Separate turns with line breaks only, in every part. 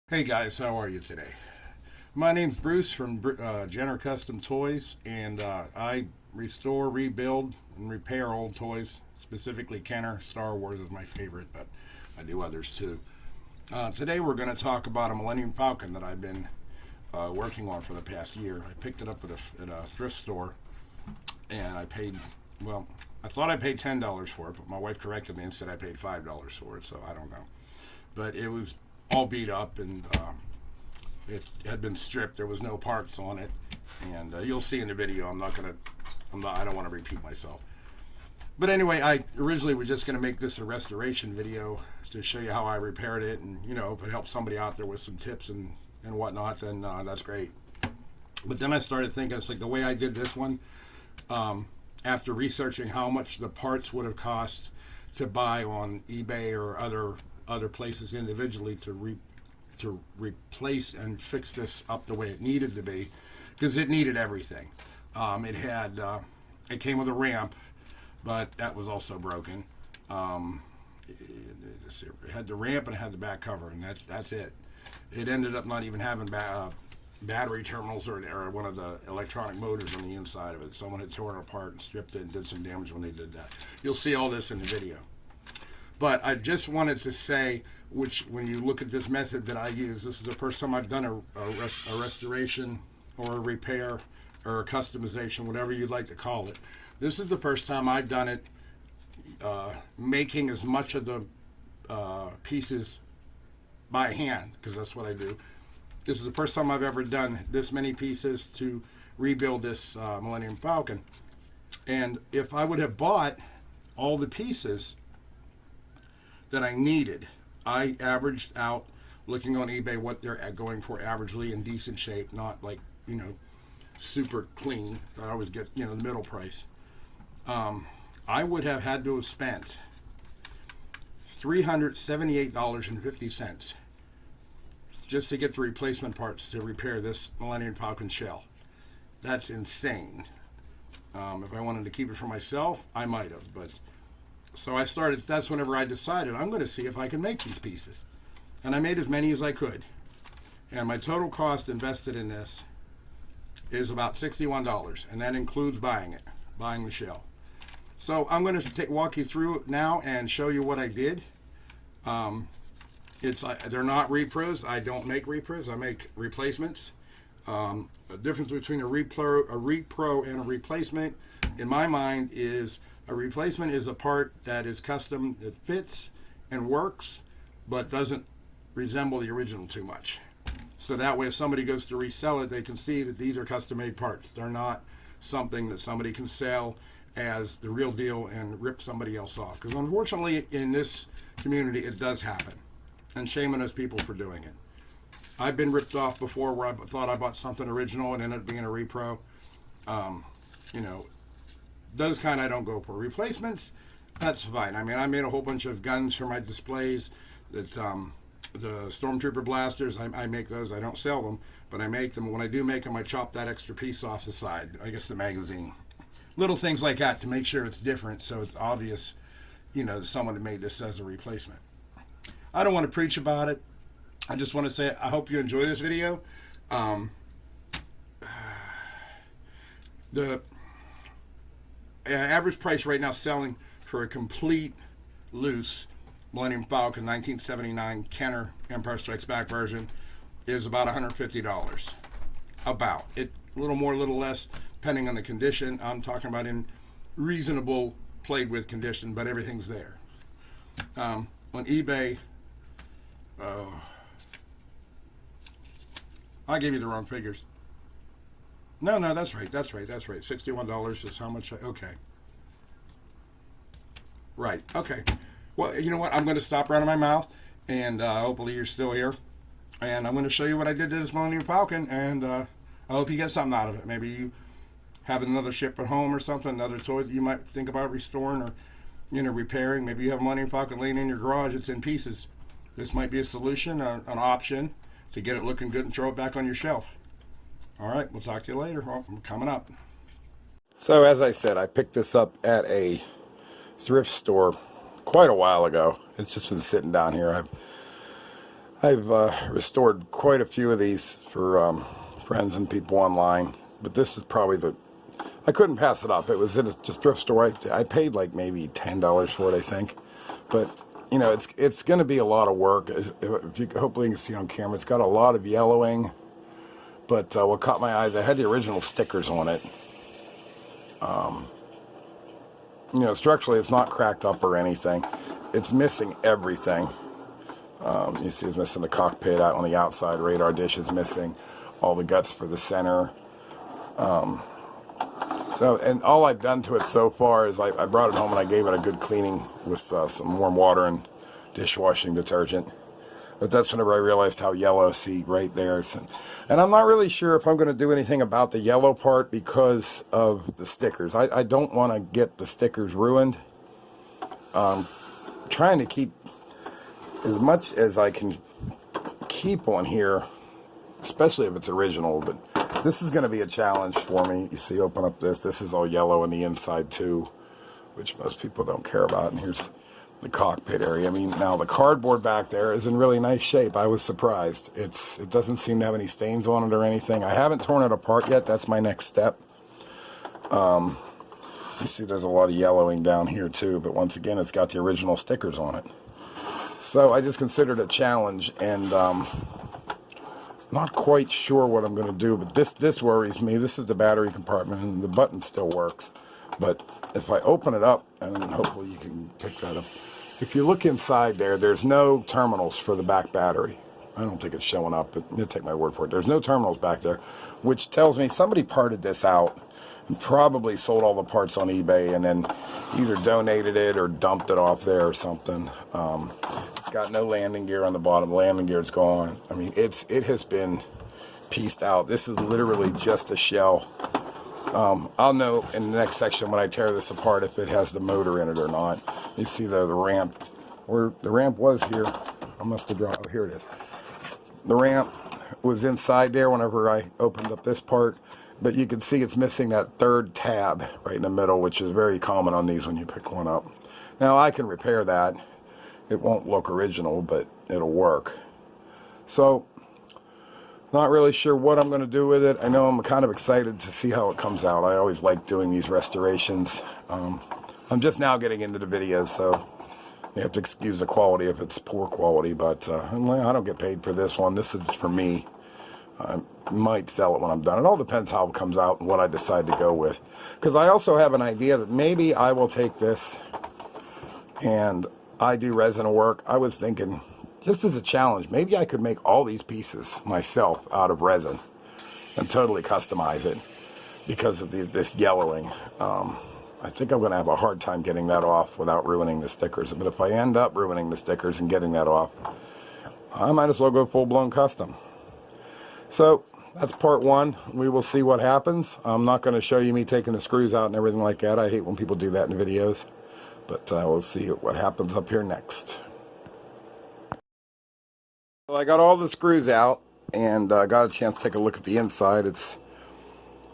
Hey guys, how are you today? My name's Bruce from Jennercustomtoys, and I restore, rebuild, and repair old toys. Specifically, Kenner. Star Wars is my favorite, but I do others too. Today we're going to talk about a Millennium Falcon that I've been working on for the past year. I picked it up at a thrift store, and I paid, well, I thought I paid $10 for it, but my wife corrected me and said I paid $5 for it, so I don't know. But it was all beat up, and it had been stripped. There was no parts on it, and you'll see in the video. I don't want to repeat myself. But anyway, I originally was just going to make this a restoration video to show you how I repaired it, and if it helps somebody out there with some tips and whatnot, then that's great. But then I started thinking, it's like the way I did this one, after researching how much the parts would have cost to buy on eBay or other places individually to replace and fix this up the way it needed to be, because it needed everything. It came with a ramp, but that was also broken. It had the ramp and it had the back cover, and that's it. It ended up not even having battery terminals or one of the electronic motors on the inside of it. Someone had torn it apart and stripped it and did some damage when they did that. You'll see all this in the video. But I just wanted to say, when you look at this method that I use, this is the first time I've done a restoration or a repair or a customization, whatever you'd like to call it. This is the first time I've done it making as much of the pieces by hand, because that's what I do. This is the first time I've ever done this many pieces to rebuild this Millennium Falcon. And if I would have bought all the pieces that I needed, I averaged out, looking on eBay, what they're going for averagely in decent shape, not like, super clean. I always get, the middle price. I would have had to have spent $378.50 just to get the replacement parts to repair this Millennium Falcon shell. That's insane. If I wanted to keep it for myself, I might have, but so that's whenever I decided I'm going to see if I can make these pieces. And I made as many as I could. And my total cost invested in this is about $61, and that includes buying the shell. So I'm going to walk you through it now and show you what I did. They're not repros. I don't make repros. I make replacements. The difference between a repro and a replacement, in my mind, is a replacement is a part that is custom, that fits and works, but doesn't resemble the original too much. So that way, if somebody goes to resell it, they can see that these are custom-made parts. They're not something that somebody can sell as the real deal and rip somebody else off. Because unfortunately, in this community, it does happen. And shame on those people for doing it. I've been ripped off before where I thought I bought something original and ended up being a repro. Those kind I don't go for. Replacements, that's fine. I mean, I made a whole bunch of guns for my displays. That the Stormtrooper blasters, I make those. I don't sell them, but I make them. When I do make them, I chop that extra piece off the side. I guess the magazine. Little things like that to make sure it's different, so it's obvious, that someone had made this as a replacement. I don't want to preach about it. I just want to say I hope you enjoy this video. The average price right now selling for a complete loose Millennium Falcon 1979 Kenner Empire Strikes Back version is about $150. About it, a little more, a little less, depending on the condition. I'm talking about in reasonable played with condition, but everything's there. On eBay, I gave you the wrong figures. No, that's right. $61 is how much okay. Right, okay. Well, you know what? I'm going to stop running my mouth, and hopefully you're still here. And I'm going to show you what I did to this Millennium Falcon, and I hope you get something out of it. Maybe you have another ship at home or something, another toy that you might think about restoring or, repairing. Maybe you have a Millennium Falcon laying in your garage. It's in pieces. This might be a solution, an option to get it looking good and throw it back on your shelf. All right, we'll talk to you later. Well, coming up. So as I said, I picked this up at a thrift store quite a while ago. It's just been sitting down here.
I've restored quite a few of these for friends and people online, but this is probably I couldn't pass it up. It was in a just thrift store. I paid like maybe $10 for it, I think. But you know, it's going to be a lot of work. If you hopefully you can see on camera, it's got a lot of yellowing. But what caught my eyes, I had the original stickers on it. You know, structurally, it's not cracked up or anything. It's missing everything. You see, it's missing the cockpit out on the outside. Radar dish is missing. All the guts for the center. And all I've done to it so far is I brought it home and I gave it a good cleaning with some warm water and dishwashing detergent. But that's whenever I realized how yellow, see right there. And I'm not really sure if I'm going to do anything about the yellow part because of the stickers. I don't want to get the stickers ruined. Trying to keep as much as I can keep on here, especially if it's original, but this is going to be a challenge for me. You see, open up this is all yellow on the inside too, which most people don't care about. And here's the cockpit area. I mean, now the cardboard back there is in really nice shape. I was surprised. It doesn't seem to have any stains on it or anything. I haven't torn it apart yet. That's my next step. You see there's a lot of yellowing down here too, but once again, it's got the original stickers on it. So I just considered it a challenge, and not quite sure what I'm going to do, but this worries me. This is the battery compartment, and the button still works. But if I open it up, and hopefully you can pick that up. If you look inside there, there's no terminals for the back battery. I don't think it's showing up, but you'll take my word for it. There's no terminals back there, which tells me somebody parted this out and probably sold all the parts on eBay and then either donated it or dumped it off there or something. It's got no landing gear on the bottom. The landing gear's gone. I mean, it has been pieced out. This is literally just a shell. I'll know in the next section when I tear this apart if it has the motor in it or not. You see the ramp, where the ramp was here. I must have dropped, oh, here it is. The ramp was inside there whenever I opened up this part, but you can see it's missing that third tab right in the middle, which is very common on these when you pick one up. Now I can repair that. It won't look original, but it'll work. So, not really sure what I'm going to do with it. I know I'm kind of excited to see how it comes out. I always like doing these restorations. I'm just now getting into the videos, so you have to excuse the quality if it's poor quality, but I don't get paid for this one. This is for me. I might sell it when I'm done. It all depends how it comes out and what I decide to go with. Because I also have an idea that maybe I will take this and I do resin work. I was thinking, just as a challenge, maybe I could make all these pieces myself out of resin and totally customize it because of this yellowing. I think I'm going to have a hard time getting that off without ruining the stickers. But if I end up ruining the stickers and getting that off, I might as well go full-blown custom. So that's part one. We will see what happens. I'm not going to show you me taking the screws out and everything like that. I hate when people do that in videos. But we'll see what happens up here next. Well, I got all the screws out and got a chance to take a look at the inside. It's,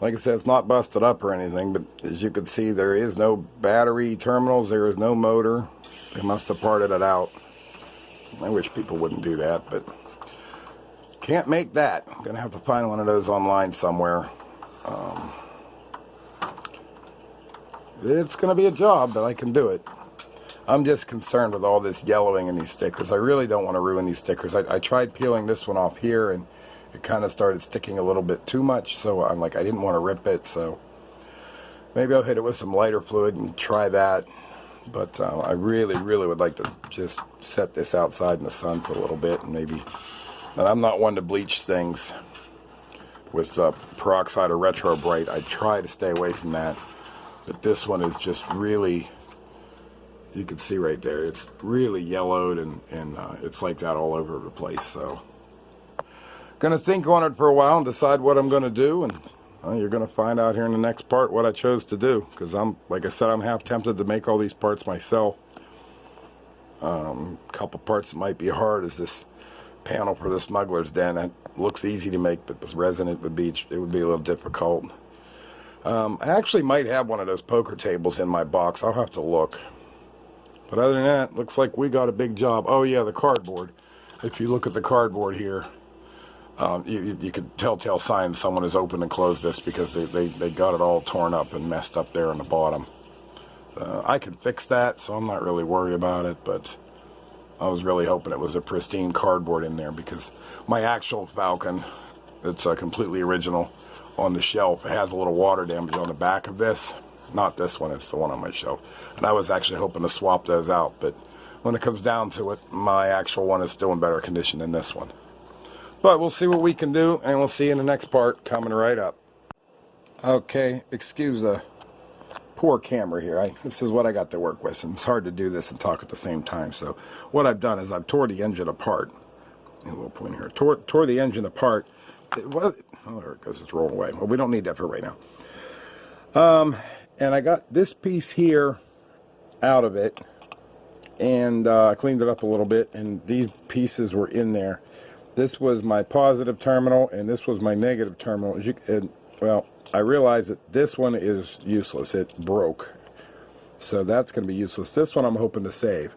like I said, it's not busted up or anything, but as you can see, there is no battery terminals. There is no motor. They must have parted it out. I wish people wouldn't do that, but can't make that. I'm going to have to find one of those online somewhere. It's going to be a job, but I can do it. I'm just concerned with all this yellowing in these stickers. I really don't want to ruin these stickers. I tried peeling this one off here, and it kind of started sticking a little bit too much, so I'm like, I didn't want to rip it, so maybe I'll hit it with some lighter fluid and try that. But I really, really would like to just set this outside in the sun for a little bit, and maybe... And I'm not one to bleach things with peroxide or retro bright. I try to stay away from that. But this one is just really, you can see right there, it's really yellowed and it's like that all over the place. So, gonna think on it for a while and decide what I'm gonna do, and you're gonna find out here in the next part what I chose to do. Because like I said, I'm half tempted to make all these parts myself. A couple parts that might be hard is this panel for the smuggler's den. That looks easy to make, but with resin it would be a little difficult. I actually might have one of those poker tables in my box. I'll have to look. But other than that, looks like we got a big job. Oh yeah, the cardboard. if you look at the cardboard here, you could telltale signs someone has opened and closed this because they got it all torn up and messed up there on the bottom. I can fix that, so I'm not really worried about it, but I was really hoping it was a pristine cardboard in there because my actual Falcon, it's completely original on the shelf. It has a little water damage on the back of this. Not this one, it's the one on my shelf. And I was actually hoping to swap those out, but when it comes down to it, my actual one is still in better condition than this one. But we'll see what we can do, and we'll see you in the next part coming right up. Okay, excuse the poor camera here. This is what I got to work with, and it's hard to do this and talk at the same time. So what I've done is I've tore the engine apart. A little point here. Tore the engine apart. Oh, there it goes. It's rolling away. Well, we don't need that for right now. And I got this piece here out of it, and I cleaned it up a little bit, and these pieces were in there. This was my positive terminal, and this was my negative terminal. Well, I realized that this one is useless. It broke. So that's going to be useless. This one I'm hoping to save.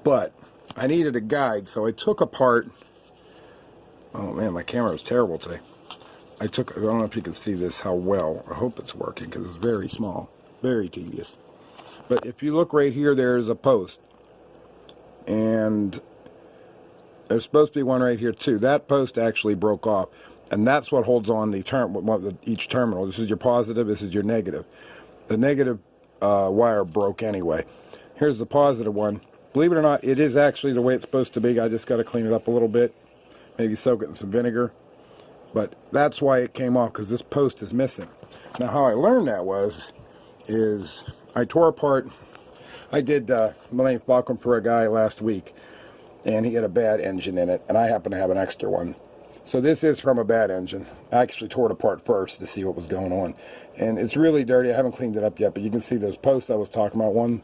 But I needed a guide, so I took apart... Oh man, my camera is terrible today. I don't know if you can see this, how well. I hope it's working because it's very small. Very tedious. But if you look right here, there's a post. And there's supposed to be one right here too. That post actually broke off. And that's what holds on each terminal. This is your positive, this is your negative. The negative wire broke anyway. Here's the positive one. Believe it or not, it is actually the way it's supposed to be. I just got to clean it up a little bit. Maybe soak it in some vinegar. But that's why it came off, because this post is missing. Now how I learned that is I tore apart, I did Millenium Falcon for a guy last week, and he had a bad engine in it, and I happen to have an extra one. So this is from a bad engine. I actually tore it apart first to see what was going on. And it's really dirty. I haven't cleaned it up yet, but you can see those posts I was talking about.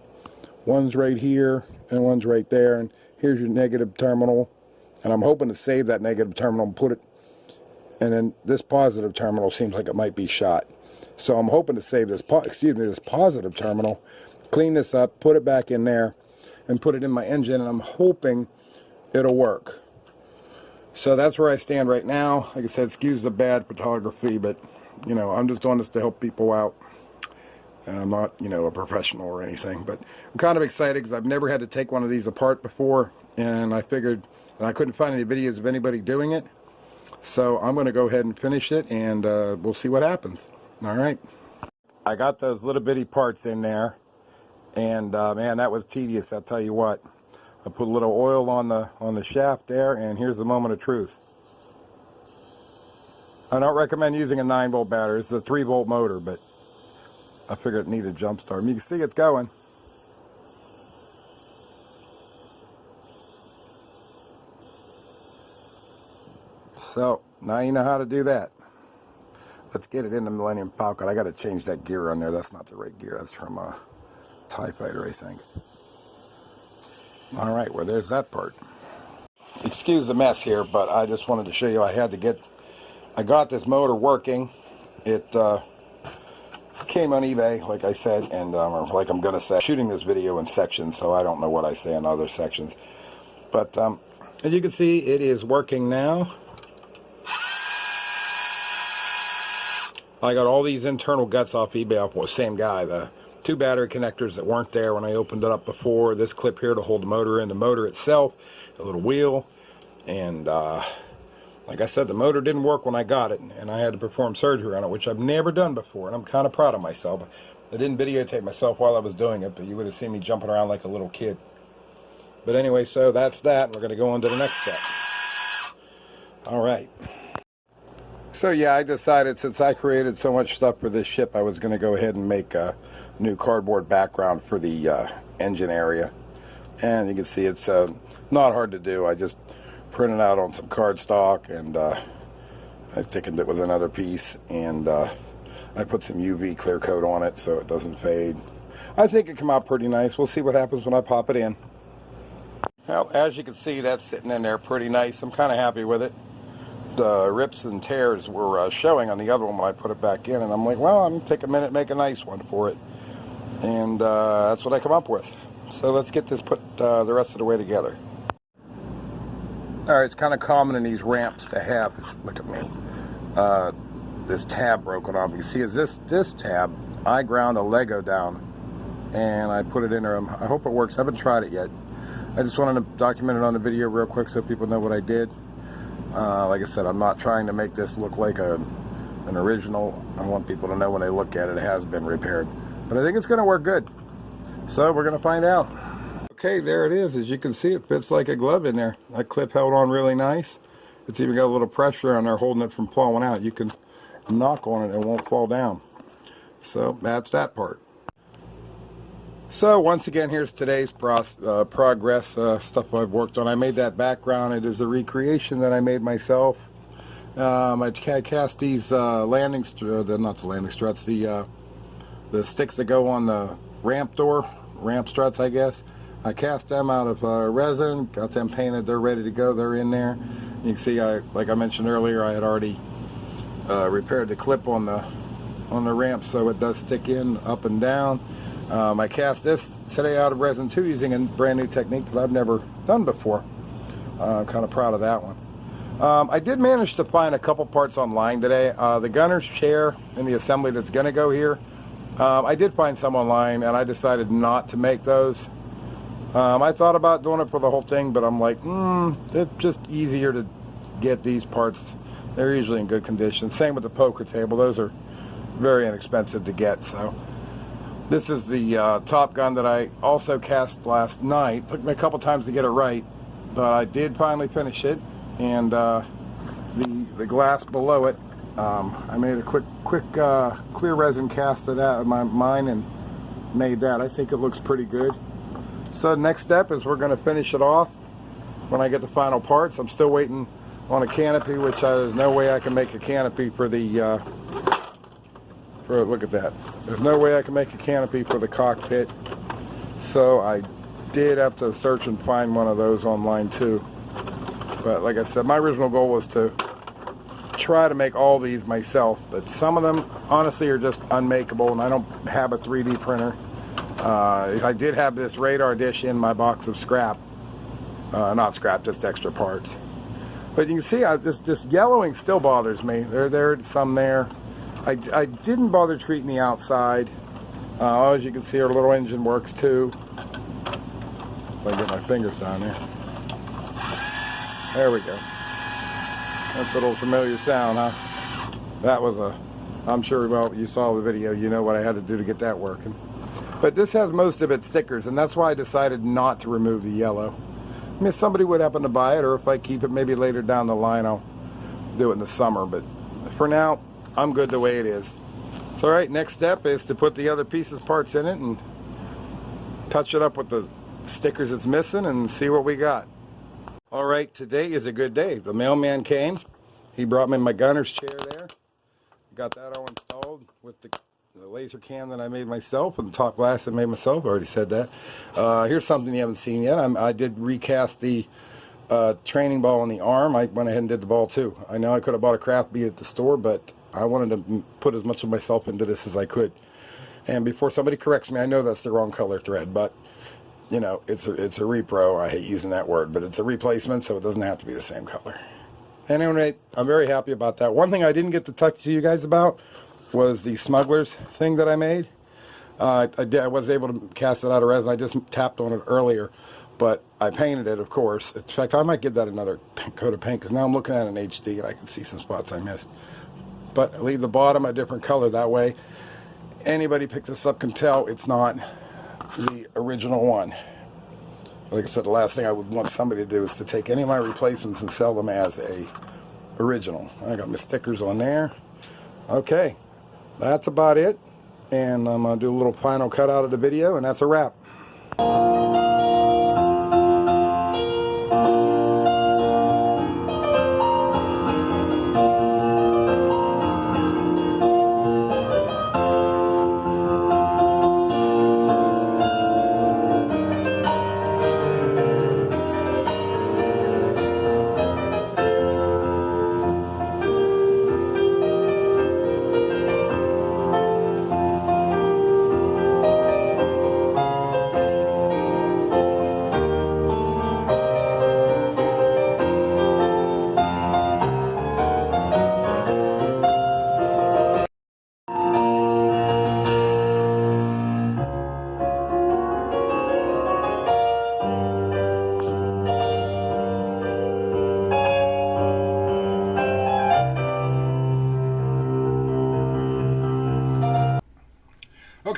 One's right here, and one's right there, and here's your negative terminal. And I'm hoping to save that negative terminal and put it, and then this positive terminal seems like it might be shot. So I'm hoping to save this, this positive terminal, clean this up, put it back in there, and put it in my engine, and I'm hoping it'll work. So that's where I stand right now. Like I said, excuse the bad photography, but, you know, I'm just doing this to help people out. And I'm not, you know, a professional or anything, but I'm kind of excited because I've never had to take one of these apart before, and I figured, and I couldn't find any videos of anybody doing it. So I'm going to go ahead and finish it, and we'll see what happens. All right. I got those little bitty parts in there, and man, that was tedious. I'll tell you what. I put a little oil on the shaft there, and here's the moment of truth. I don't recommend using a 9-volt battery. It's a 3-volt motor, but I figured it needed a jump start. You can see it's going. So now you know how to do that. Let's get it in the Millenium Falcon. I got to change that gear on there. That's not the right gear. That's from a TIE Fighter, I think. All right, well, there's that part. Excuse the mess here, but I just wanted to show you I got this motor working. It came on eBay, like I said, and or like I'm going to say, shooting this video in sections, so I don't know what I say in other sections. But as you can see, it is working now. I got all these internal guts off eBay off the same guy. The 2 battery connectors that weren't there when I opened it up before. This clip here to hold the motor in. The motor itself, a little wheel. And like I said, the motor didn't work when I got it. And I had to perform surgery on it, which I've never done before. And I'm kind of proud of myself. I didn't videotape myself while I was doing it, but you would have seen me jumping around like a little kid. But anyway, so that's that. We're going to go on to the next step. All right. So yeah, I decided since I created so much stuff for this ship, I was going to go ahead and make a new cardboard background for the engine area. And you can see it's not hard to do. I just printed out on some cardstock, and I thickened it with another piece, and I put some UV clear coat on it so it doesn't fade. I think it came out pretty nice. We'll see what happens when I pop it in. Well, as you can see, that's sitting in there pretty nice. I'm kind of happy with it. The rips and tears were showing on the other one when I put it back in, and I'm like, well, I'm going to take a minute and make a nice one for it. And that's what I come up with. So let's get this put the rest of the way together. Alright, it's kind of common in these ramps to have, look at me, this tab broken off. You see, is this tab, I ground a Lego down and I put it in there. I hope it works. I haven't tried it yet. I just wanted to document it on the video real quick so people know what I did. Like I said, I'm not trying to make this look like an original. I want people to know when they look at it, it has been repaired. But I think it's going to work good. So we're going to find out. Okay, there it is. As you can see, it fits like a glove in there. That clip held on really nice. It's even got a little pressure on there holding it from falling out. You can knock on it and it won't fall down. So that's that part. So once again, here's today's progress stuff I've worked on. I made that background. It is a recreation that I made myself. I cast these landing struts, not the landing struts, the sticks that go on the ramp struts, I guess. I cast them out of resin, got them painted. They're ready to go. They're in there. You can see, like I mentioned earlier, I had already repaired the clip on the ramp so it does stick in up and down. I cast this today out of resin too, using a brand new technique that I've never done before. I'm kind of proud of that one. I did manage to find a couple parts online today. The gunner's chair and the assembly that's going to go here, I did find some online and I decided not to make those. I thought about doing it for the whole thing, but I'm like, it's just easier to get these parts. They're usually in good condition. Same with the poker table. Those are very inexpensive to get. So this is the top gun that I also cast last night. Took me a couple times to get it right, but I did finally finish it. And the glass below it, I made a quick clear resin cast of that with mine and made that. I think it looks pretty good. So the next step is we're going to finish it off when I get the final parts. I'm still waiting on a canopy, which there's no way I can make a canopy for the look at that. There's no way I can make a canopy for the cockpit. So I did have to search and find one of those online too. But like I said, my original goal was to try to make all these myself, but some of them honestly are just unmakeable, and I don't have a 3D printer. I did have this radar dish in my box of scrap, not scrap, just extra parts. But you can see this yellowing still bothers me. There's some there. I didn't bother treating the outside. As you can see, our little engine works too. If I can get my fingers down there. There we go. That's a little familiar sound, huh? That was I'm sure, well, you saw the video, you know what I had to do to get that working. But this has most of its stickers, and that's why I decided not to remove the yellow. I mean, if somebody would happen to buy it, or if I keep it maybe later down the line, I'll do it in the summer. But for now, I'm good the way it is. So, all right, next step is to put the other parts in it and touch it up with the stickers it's missing and see what we got. All right, today is a good day. The mailman came. He brought me my gunner's chair there. Got that all installed with the laser cam that I made myself and the top glass I made myself. I already said that. Here's something you haven't seen yet. I did recast the training ball on the arm. I went ahead and did the ball too. I know I could have bought a craft bead at the store, but I wanted to put as much of myself into this as I could. And before somebody corrects me, I know that's the wrong color thread, but you know, it's a repro. I hate using that word, but it's a replacement, so it doesn't have to be the same color. Anyway, I'm very happy about that. One thing I didn't get to talk to you guys about was the smugglers thing that I made. I was able to cast it out of resin. I just tapped on it earlier, but I painted it, of course. In fact, I might give that another coat of paint, because now I'm looking at it in HD and I can see some spots I missed. But I leave the bottom a different color. That way, anybody pick this up can tell it's not the original one. Like I said, the last thing I would want somebody to do is to take any of my replacements and sell them as a original. I got my stickers on there. Okay, that's about it. And I'm going to do a little final cut out of the video, and that's a wrap.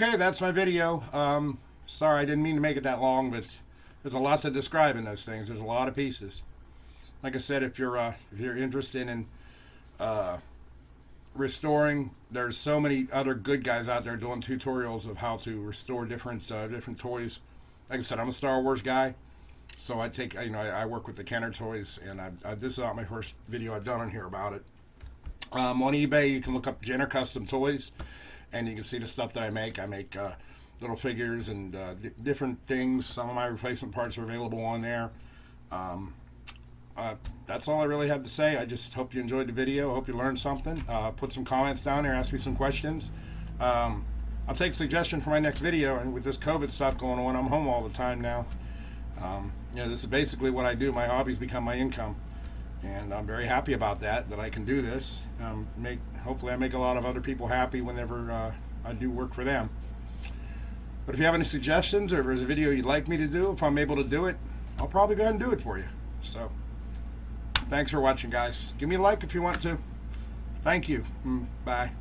Okay, that's my video. Sorry, I didn't mean to make it that long, but there's a lot to describe in those things. There's a lot of pieces. Like I said, if you're interested in restoring, there's so many other good guys out there doing tutorials of how to restore different toys. Like I said, I'm a Star Wars guy, so I work with the Kenner toys, and this is not my first video I've done on here about it. On eBay, you can look up Jennercustomtoys, and you can see the stuff that I make. I make little figures and different things. Some of my replacement parts are available on there. That's all I really have to say. I just hope you enjoyed the video. I hope you learned something. Put some comments down there. Ask me some questions. I'll take suggestions for my next video. And with this COVID stuff going on, I'm home all the time now. This is basically what I do. My hobbies become my income. And I'm very happy about that I can do this. Hopefully I make a lot of other people happy whenever I do work for them. But if you have any suggestions, or if there's a video you'd like me to do, if I'm able to do it, I'll probably go ahead and do it for you. So, thanks for watching, guys. Give me a like if you want to. Thank you. Bye.